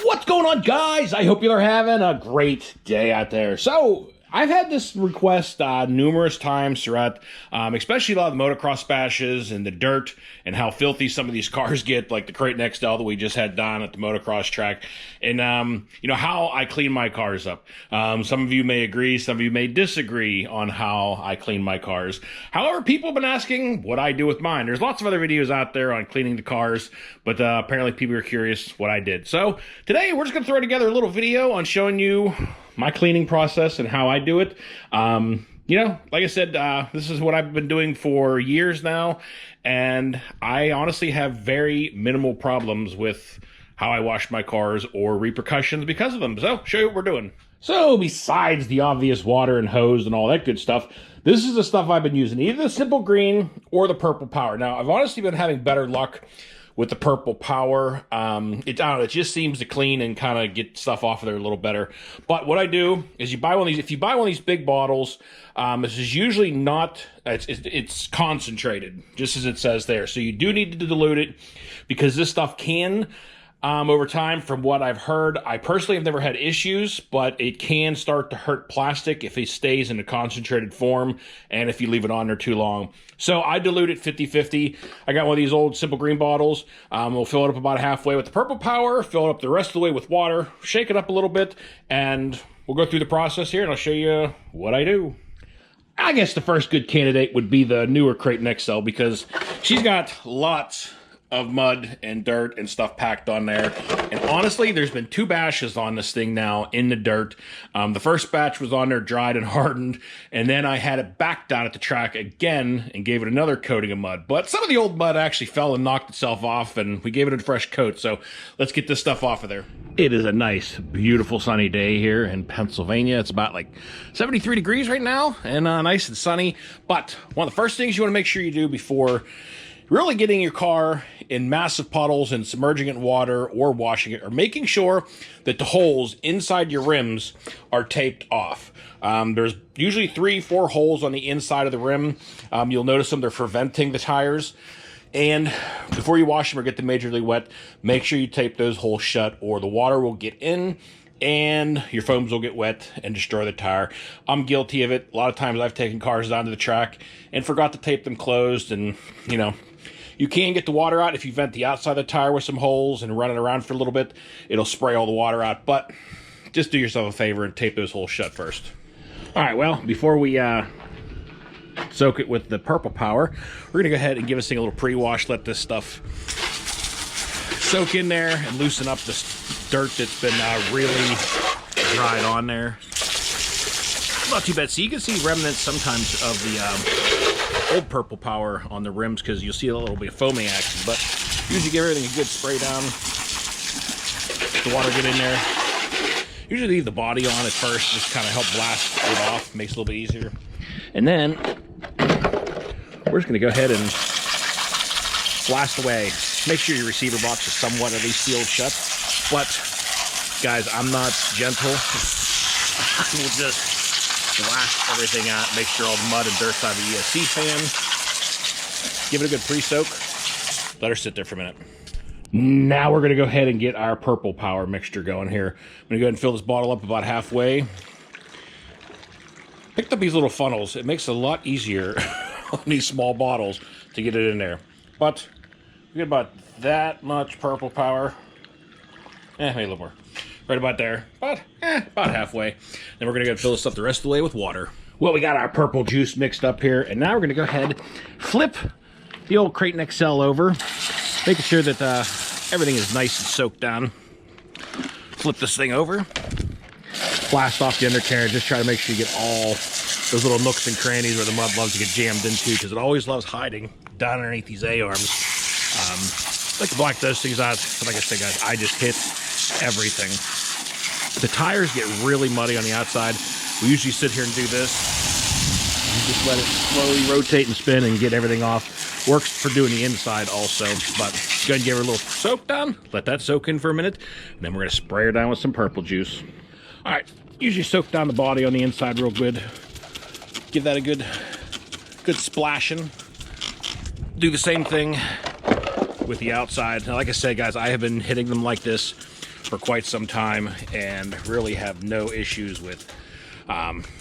What's going on, guys? I hope you're having a great day out there. So I've had this request numerous times throughout, especially a lot of the motocross bashes and the dirt and how filthy some of these cars get, like the Crate XL that we just had done at the motocross track, and how I clean my cars up. Some of you may agree, some of you may disagree on how I clean my cars. However, people have been asking what I do with mine. There's lots of other videos out there on cleaning the cars, but apparently people are curious what I did. So today we're just going to throw together a little video on showing you my cleaning process and how I do it. Like I said, this is what I've been doing for years now, and I honestly have very minimal problems with how I wash my cars or repercussions because of them. So, show you what we're doing. So, besides the obvious water and hose and all that good stuff, this is the stuff I've been using, either the Simple Green or the Purple Power. Now, I've honestly been having better luck with the Purple Power. It just seems to clean and kind of get stuff off of there a little better. But what I do is if you buy one of these big bottles, this is usually not, it's concentrated, just as it says there. So you do need to dilute it, because this stuff can, over time, from what I've heard, I personally have never had issues, but it can start to hurt plastic if it stays in a concentrated form and if you leave it on there too long. So I dilute it 50-50. I got one of these old Simple Green bottles. We'll fill it up about halfway with the Purple Power, fill it up the rest of the way with water, shake it up a little bit, and we'll go through the process here and I'll show you what I do. I guess the first good candidate would be the newer Crate XL, because she's got lots of mud and dirt and stuff packed on there. And honestly, there's been 2 bashes on this thing now in the dirt. The first batch was on there, dried and hardened, and then I had it back down at the track again and gave it another coating of mud. But some of the old mud actually fell and knocked itself off, and we gave it a fresh coat. So let's get this stuff off of there. It is a nice, beautiful sunny day here in Pennsylvania. It's about like 73 degrees right now, and nice and sunny. But one of the first things you want to make sure you do before really getting your car in massive puddles and submerging it in water or washing it, or making sure that the holes inside your rims are taped off. There's usually 3-4 holes on the inside of the rim. You'll notice them, they're for venting the tires. And before you wash them or get them majorly wet, make sure you tape those holes shut, or the water will get in and your foams will get wet and destroy the tire. I'm guilty of it. A lot of times I've taken cars down to the track and forgot to tape them closed, and you can get the water out if you vent the outside of the tire with some holes and run it around for a little bit. It'll spray all the water out, but just do yourself a favor and tape those holes shut first. All right, well, before we soak it with the Purple Power, we're gonna go ahead and give this thing a little pre-wash, let this stuff soak in there and loosen up this dirt that's been really dried on there. Not too bad. So you can see remnants sometimes of the old Purple Power on the rims, because you'll see a little bit of foaming action, but usually give everything a good spray down. Let the water get in there. Usually leave the body on at first, just kind of help blast it off, makes it a little bit easier. And then we're just going to go ahead and blast away. Make sure your receiver box is somewhat at least sealed shut. But guys, I'm not gentle. I will just blast everything out, make sure all the mud and dirt's out of the ESC fan. Give it a good pre-soak. Let her sit there for a minute. Now we're going to go ahead and get our Purple Power mixture going here. I'm going to go ahead and fill this bottle up about halfway. Picked up these little funnels. It makes it a lot easier on these small bottles to get it in there. But we get about that much Purple Power. Maybe a little more. Right about there. About halfway. Then we're going to go fill this up the rest of the way with water. Well, we got our purple juice mixed up here, and now we're going to go ahead, flip the old Crate XL over, making sure that everything is nice and soaked down. Flip this thing over, blast off the undercarriage, just try to make sure you get all those little nooks and crannies where the mud loves to get jammed into, because it always loves hiding down underneath these A-arms. I like to black those things out, but like I said, guys, I just hit everything. The tires get really muddy on the outside. We usually sit here and do this. You just let it slowly rotate and spin and get everything off. Works for doing the inside also, but go ahead and give her a little soak down. Let that soak in for a minute, and then we're going to spray her down with some purple juice. All right, usually soak down the body on the inside real good. Give that a good splashing. Do the same thing with the outside. Now, like I said, guys, I have been hitting them like this for quite some time and really have no issues with,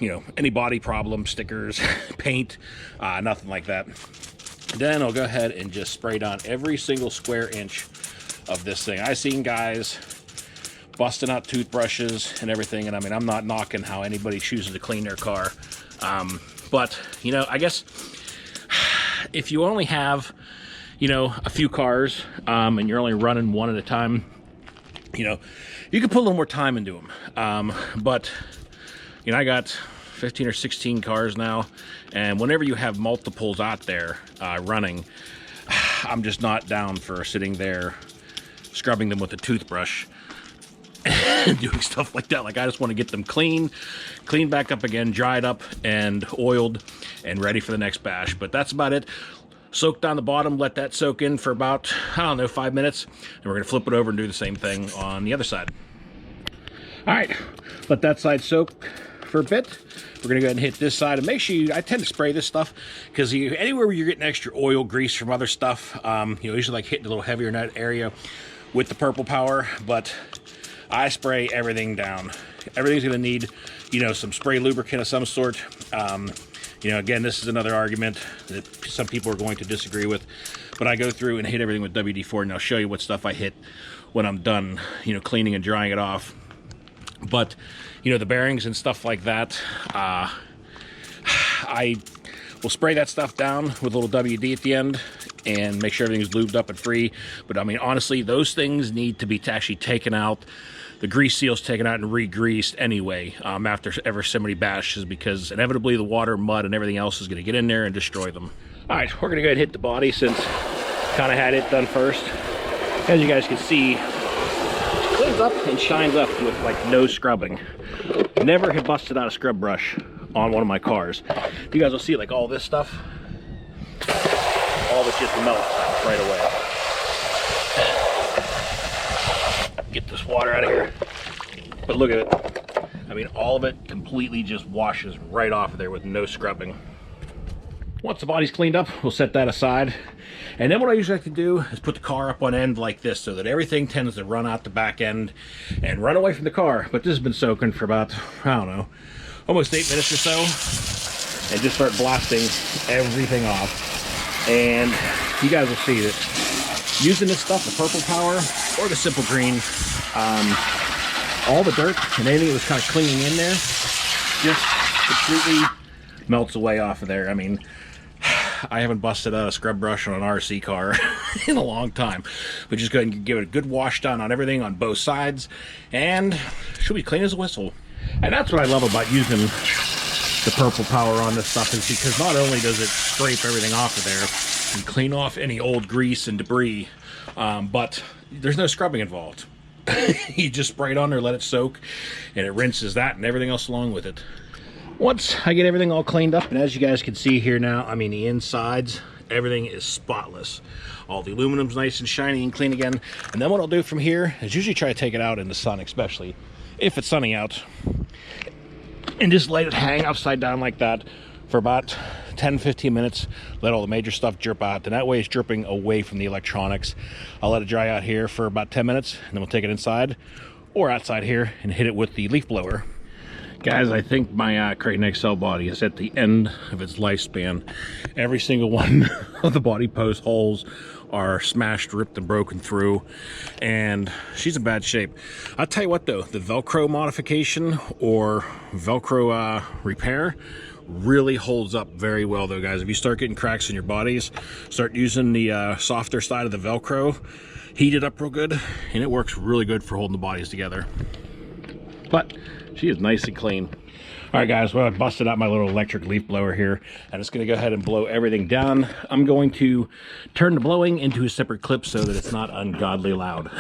you know, any body problems, stickers, paint, nothing like that. Then I'll go ahead and just spray down every single square inch of this thing. I've seen guys busting out toothbrushes and everything, and I mean, I'm not knocking how anybody chooses to clean their car, but you know, I guess if you only have, you know, a few cars, and you're only running one at a time, you know, you can put a little more time into them. But you know, I got 15 or 16 cars now, and whenever you have multiples out there running, I'm just not down for sitting there scrubbing them with a toothbrush and doing stuff like that. Like, I just want to get them cleaned back up again, dried up and oiled and ready for the next bash. But that's about it. Soak down the bottom, let that soak in for about, I don't know, 5 minutes, and we're going to flip it over and do the same thing on the other side. All right, let that side soak for a bit. We're gonna go ahead and hit this side, and make sure I tend to spray this stuff because anywhere where you're getting extra oil, grease from other stuff, you know, usually like hitting a little heavier in that area with the Purple Power, but I spray everything down. Everything's gonna need, you know, some spray lubricant of some sort. You know, again, this is another argument that some people are going to disagree with, but I go through and hit everything with WD-40, and I'll show you what stuff I hit when I'm done, you know, cleaning and drying it off. But, you know, the bearings and stuff like that, I will spray that stuff down with a little WD at the end and make sure everything's lubed up and free. But, I mean, honestly, those things need to be actually taken out. The grease seal's taken out and re-greased anyway after ever so many bashes, because inevitably the water, mud, and everything else is going to get in there and destroy them. All right, we're going to go ahead and hit the body since kind of had it done first. As you guys can see, cleans up and shines up with like no scrubbing. Never had busted out a scrub brush on one of my cars. You guys will see like all this stuff, all this just melts right away. Get this water out of here. But look at it. I mean, all of it completely just washes right off of there with no scrubbing. Once the body's cleaned up, we'll set that aside. And then what I usually like to do is put the car up on end like this so that everything tends to run out the back end and run away from the car. But this has been soaking for about, I don't know, almost 8 minutes or so. And just start blasting everything off. And you guys will see that using this stuff, the Purple Power or the Simple Green, all the dirt and anything that was kind of clinging in there just completely melts away off of there. I mean, I haven't busted out a scrub brush on an RC car in a long time. But just go ahead and give it a good wash down on everything on both sides, and she'll be clean as a whistle. And that's what I love about using the Purple Power on this stuff, is because not only does it scrape everything off of there and clean off any old grease and debris, but there's no scrubbing involved. You just spray it on there, let it soak, and it rinses that and everything else along with it. Once I get everything all cleaned up, and as you guys can see here now, I mean, the insides, everything is spotless. All the aluminum's nice and shiny and clean again. And then what I'll do from here is usually try to take it out in the sun, especially if it's sunny out, and just let it hang upside down like that for about 10-15 minutes. Let all the major stuff drip out, and that way it's dripping away from the electronics. I'll let it dry out here for about 10 minutes, and then we'll take it inside or outside here and hit it with the leaf blower. Guys, I think my Creighton XL body is at the end of its lifespan. Every single one of the body post holes are smashed, ripped, and broken through, and she's in bad shape. I'll tell you what though, the Velcro modification or Velcro repair really holds up very well though, guys. If you start getting cracks in your bodies, start using the softer side of the Velcro, heat it up real good, and it works really good for holding the bodies together. But she is nice and clean. All right, guys, well, I busted out my little electric leaf blower here, and it's going to go ahead and blow everything down. I'm going to turn the blowing into a separate clip so that it's not ungodly loud.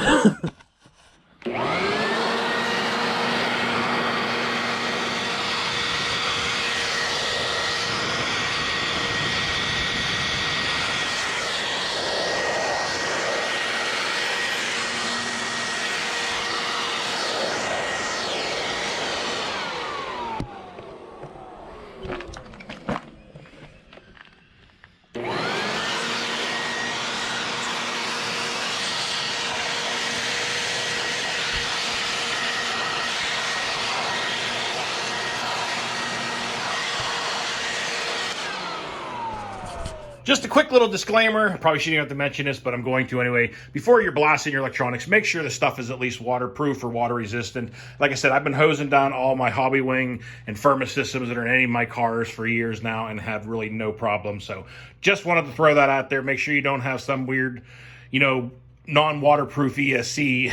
Just a quick little disclaimer, I probably shouldn't have to mention this, but I'm going to anyway. Before you're blasting your electronics, make sure the stuff is at least waterproof or water resistant. Like I said, I've been hosing down all my Hobbywing and Firma systems that are in any of my cars for years now and have really no problem. So just wanted to throw that out there. Make sure you don't have some weird, non-waterproof ESC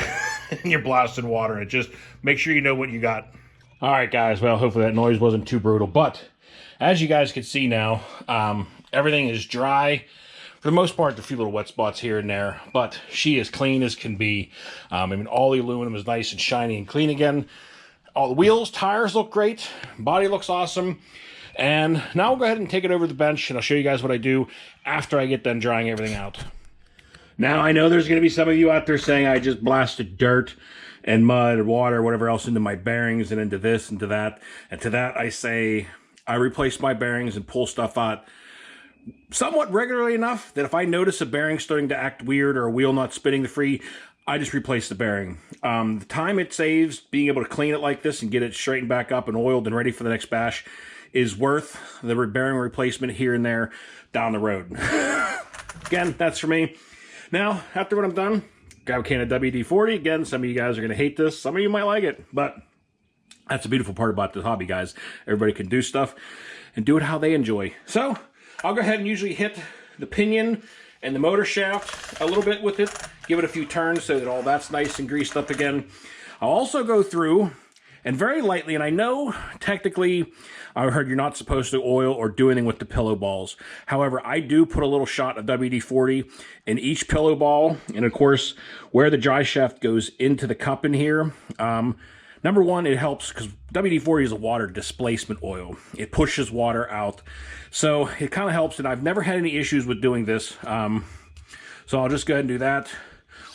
in your blasted water. And just make sure you know what you got. All right, guys. Well, hopefully that noise wasn't too brutal. But as you guys can see now, everything is dry. For the most part, there's a few little wet spots here and there, but she is clean as can be. All the aluminum is nice and shiny and clean again. All the wheels, tires look great. Body looks awesome. And now we'll go ahead and take it over to the bench, and I'll show you guys what I do after I get done drying everything out. Now, I know there's going to be some of you out there saying I just blasted dirt and mud or water or whatever else into my bearings and into this and to that. And to that, I say I replace my bearings and pull stuff out somewhat regularly enough that if I notice a bearing starting to act weird or a wheel not spinning the free, I just replace the bearing. The time it saves being able to clean it like this and get it straightened back up and oiled and ready for the next bash is worth the bearing replacement here and there down the road. Again, that's for me. Now, after what I'm done, grab a can of WD-40. Again, some of you guys are going to hate this. Some of you might like it, but that's the beautiful part about this hobby, guys. Everybody can do stuff and do it how they enjoy. So I'll go ahead and usually hit the pinion and the motor shaft a little bit with it. Give it a few turns so that all that's nice and greased up again. I'll also go through and very lightly, and I know technically I heard you're not supposed to oil or do anything with the pillow balls. However, I do put a little shot of WD-40 in each pillow ball. And of course, where the dry shaft goes into the cup in here, number one, it helps because WD-40 is a water displacement oil. It pushes water out. So it kind of helps, and I've never had any issues with doing this. So I'll just go ahead and do that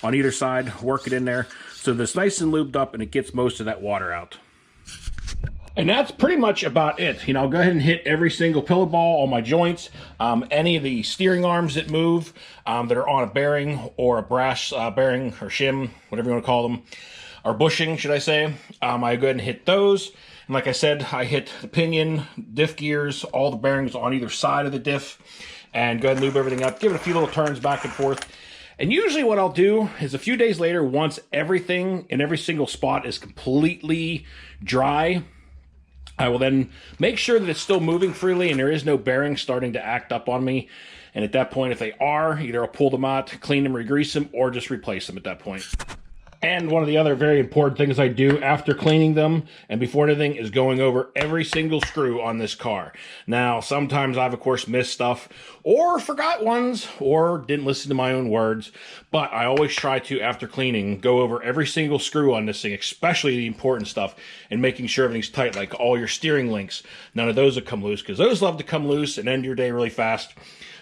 on either side, work it in there so that it's nice and lubed up and it gets most of that water out. And that's pretty much about it. I'll go ahead and hit every single pillow ball, all my joints, any of the steering arms that move, that are on a bearing or a brass bearing or shim, whatever you want to call them, or bushing, should I say. I go ahead and hit those. And like I said, I hit the pinion, diff gears, all the bearings on either side of the diff, and go ahead and lube everything up, give it a few little turns back and forth. And usually what I'll do is a few days later, once everything in every single spot is completely dry, I will then make sure that it's still moving freely and there is no bearing starting to act up on me. And at that point, if they are, either I'll pull them out, clean them, re-grease them, or just replace them at that point. And one of the other very important things I do after cleaning them and before anything is going over every single screw on this car. Now, sometimes I've, of course, missed stuff or forgot ones or didn't listen to my own words. But I always try to, after cleaning, go over every single screw on this thing, especially the important stuff, and making sure everything's tight, like all your steering links. None of those will come loose because those love to come loose and end your day really fast.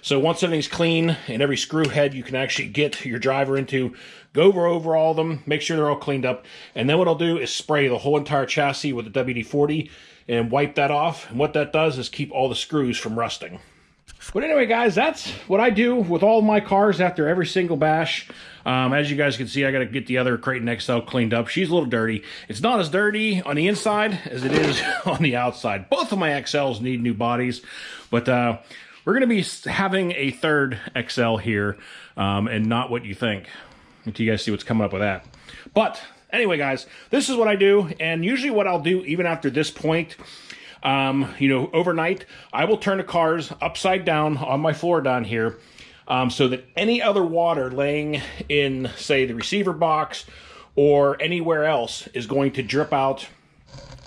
So once everything's clean and every screw head you can actually get your driver into, go over all of them, make sure they're all cleaned up. And then what I'll do is spray the whole entire chassis with the WD-40 and wipe that off. And what that does is keep all the screws from rusting. But anyway, guys, that's what I do with all of my cars after every single bash. As you guys can see, I got to get the other Kraton XL cleaned up. She's a little dirty. It's not as dirty on the inside as it is on the outside. Both of my XLs need new bodies, but we're going to be having a third XL here, and not what you think, until you guys see what's coming up with that. But anyway, guys, this is what I do, and usually what I'll do, even after this point, overnight, I will turn the cars upside down on my floor down here, so that any other water laying in, say, the receiver box or anywhere else is going to drip out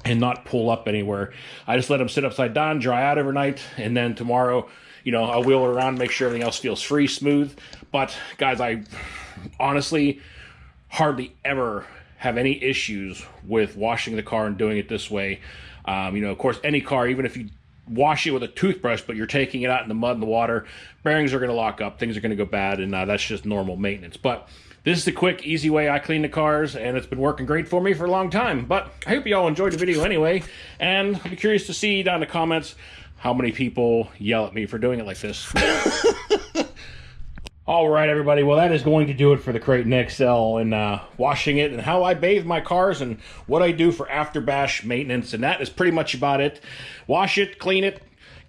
and not pull up anywhere. I just let them sit upside down, dry out overnight, and then tomorrow, I'll wheel it around, make sure everything else feels free, smooth. But guys, I honestly hardly ever have any issues with washing the car and doing it this way. Of course, any car, even if you wash it with a toothbrush, but you're taking it out in the mud and the water, bearings are going to lock up, things are going to go bad, and that's just normal maintenance. But this is the quick, easy way I clean the cars, and it's been working great for me for a long time. But I hope you all enjoyed the video anyway, and I'll be curious to see down in the comments how many people yell at me for doing it like this. All right, everybody. Well, that is going to do it for the Kraton XL and washing it and how I bathe my cars and what I do for after bash maintenance. And that is pretty much about it. Wash it, clean it,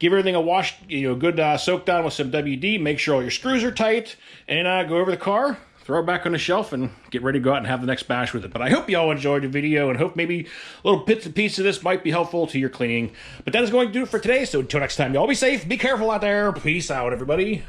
give everything a wash, good soak down with some WD. Make sure all your screws are tight, and go over the car, throw it back on the shelf, and get ready to go out and have the next bash with it. But I hope you all enjoyed the video, and hope maybe little bits and pieces of this might be helpful to your cleaning. But that is going to do it for today, so until next time, y'all be safe, be careful out there. Peace out, everybody.